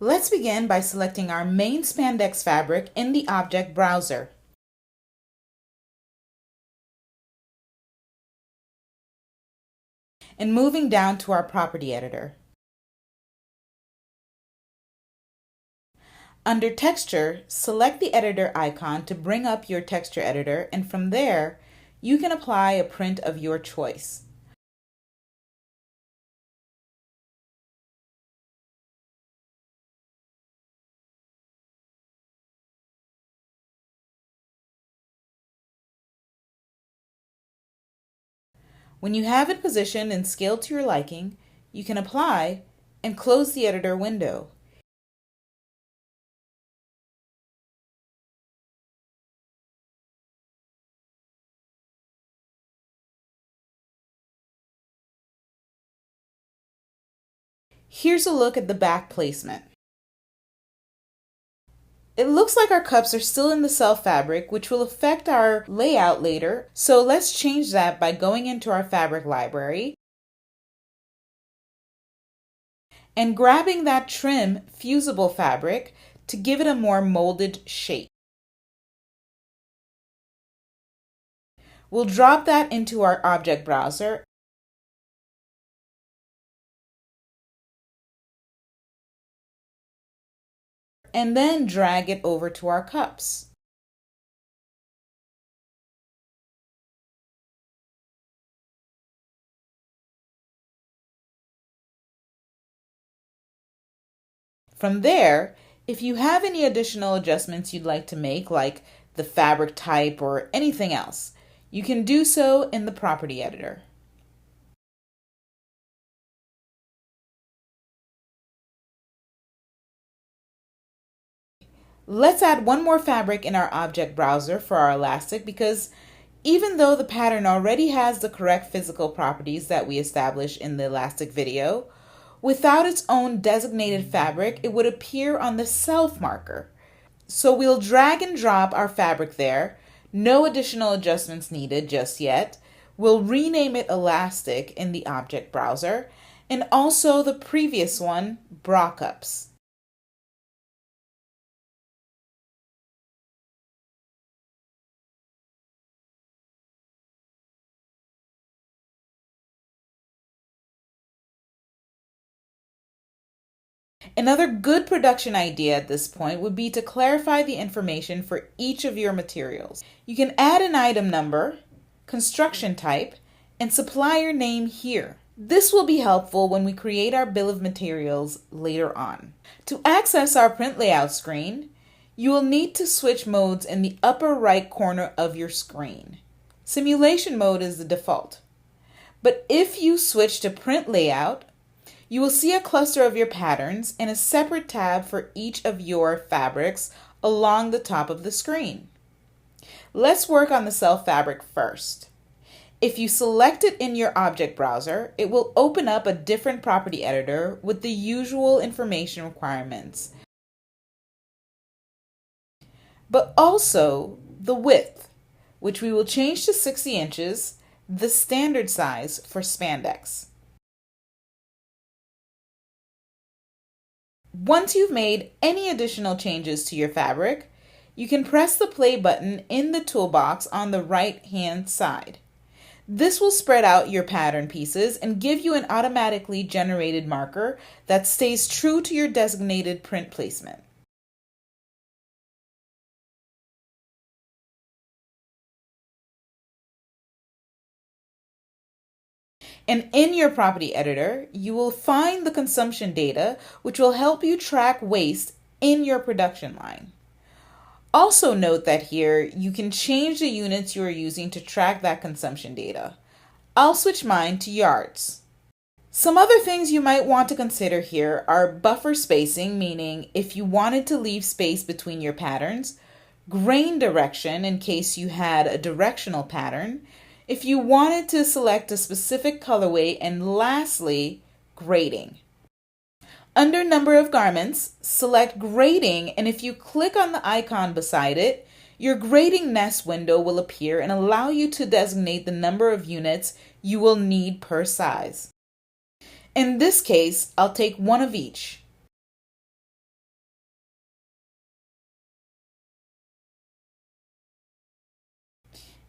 Let's begin by selecting our main spandex fabric in the object browser. And moving down to our property editor. Under Texture, select the editor icon to bring up your texture editor, and from there, you can apply a print of your choice. When you have it positioned and scaled to your liking, you can apply and close the editor window. Here's a look at the back placement. It looks like our cups are still in the self fabric, which will affect our layout later, so let's change that by going into our fabric library and grabbing that trim fusible fabric to give it a more molded shape. We'll drop that into our object browser and then drag it over to our cups. From there, if you have any additional adjustments you'd like to make, like the fabric type or anything else, you can do so in the property editor. Let's add one more fabric in our object browser for our elastic, because even though the pattern already has the correct physical properties that we established in the elastic video, without its own designated fabric, it would appear on the self marker. So we'll drag and drop our fabric there. No additional adjustments needed just yet. We'll rename it elastic in the object browser, and also the previous one, bra cups. Another good production idea at this point would be to clarify the information for each of your materials. You can add an item number, construction type, and supplier name here. This will be helpful when we create our bill of materials later on. To access our print layout screen, you will need to switch modes in the upper right corner of your screen. Simulation mode is the default. But if you switch to print layout, you will see a cluster of your patterns and a separate tab for each of your fabrics along the top of the screen. Let's work on the self fabric first. If you select it in your object browser, it will open up a different property editor with the usual information requirements, but also the width, which we will change to 60 inches, the standard size for spandex. Once you've made any additional changes to your fabric, you can press the play button in the toolbox on the right-hand side. This will spread out your pattern pieces and give you an automatically generated marker that stays true to your designated print placement. And in your property editor, you will find the consumption data, which will help you track waste in your production line. Also note that here, you can change the units you are using to track that consumption data. I'll switch mine to yards. Some other things you might want to consider here are buffer spacing, meaning if you wanted to leave space between your patterns, grain direction in case you had a directional pattern, if you wanted to select a specific colorway, and lastly, grading. Under number of garments, select grading, and if you click on the icon beside it, your grading nest window will appear and allow you to designate the number of units you will need per size. In this case, I'll take one of each.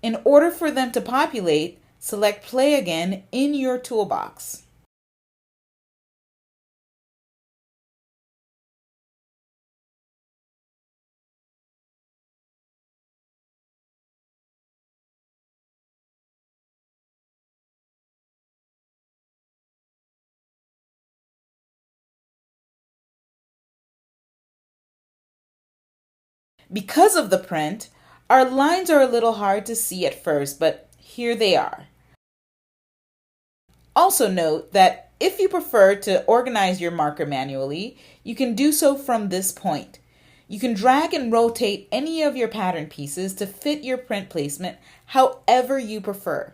In order for them to populate, select Play again in your toolbox. Because of the print, our lines are a little hard to see at first, but here they are. Also note that if you prefer to organize your marker manually, you can do so from this point. You can drag and rotate any of your pattern pieces to fit your print placement however you prefer.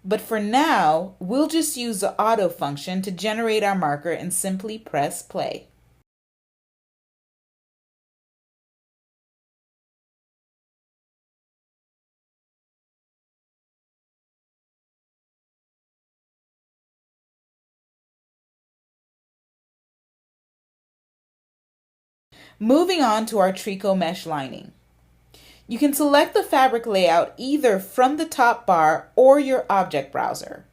But for now, we'll just use the auto function to generate our marker and simply press play. Moving on to our tricot mesh lining. You can select the fabric layout either from the top bar or your object browser.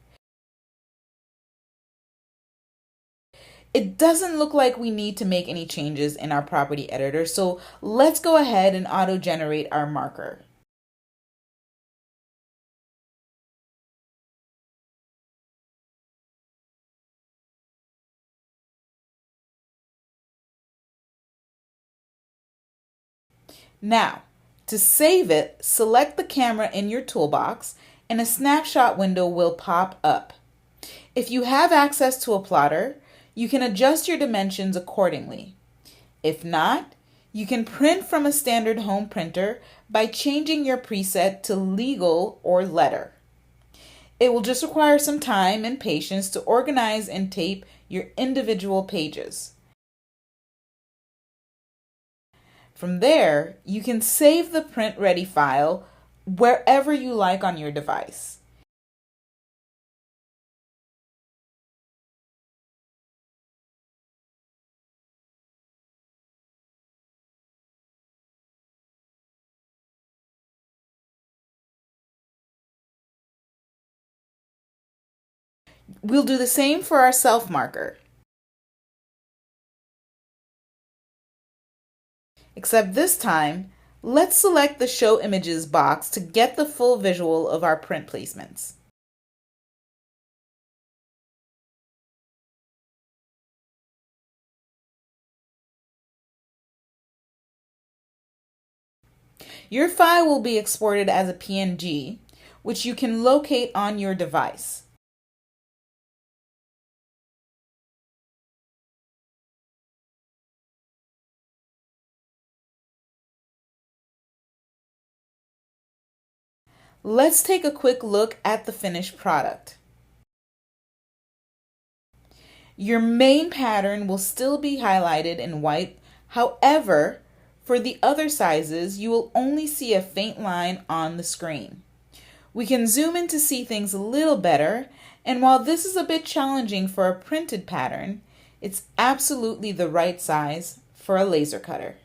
It doesn't look like we need to make any changes in our property editor, so let's go ahead and auto-generate our marker. Now, to save it, select the camera in your toolbox and a snapshot window will pop up. If you have access to a plotter, you can adjust your dimensions accordingly. If not, you can print from a standard home printer by changing your preset to legal or letter. It will just require some time and patience to organize and tape your individual pages. From there, you can save the print ready file wherever you like on your device. We'll do the same for our self marker. Except this time, let's select the Show Images box to get the full visual of our print placements. Your file will be exported as a PNG, which you can locate on your device. Let's take a quick look at the finished product. Your main pattern will still be highlighted in white. However, for the other sizes, you will only see a faint line on the screen. We can zoom in to see things a little better, and while this is a bit challenging for a printed pattern, it's absolutely the right size for a laser cutter.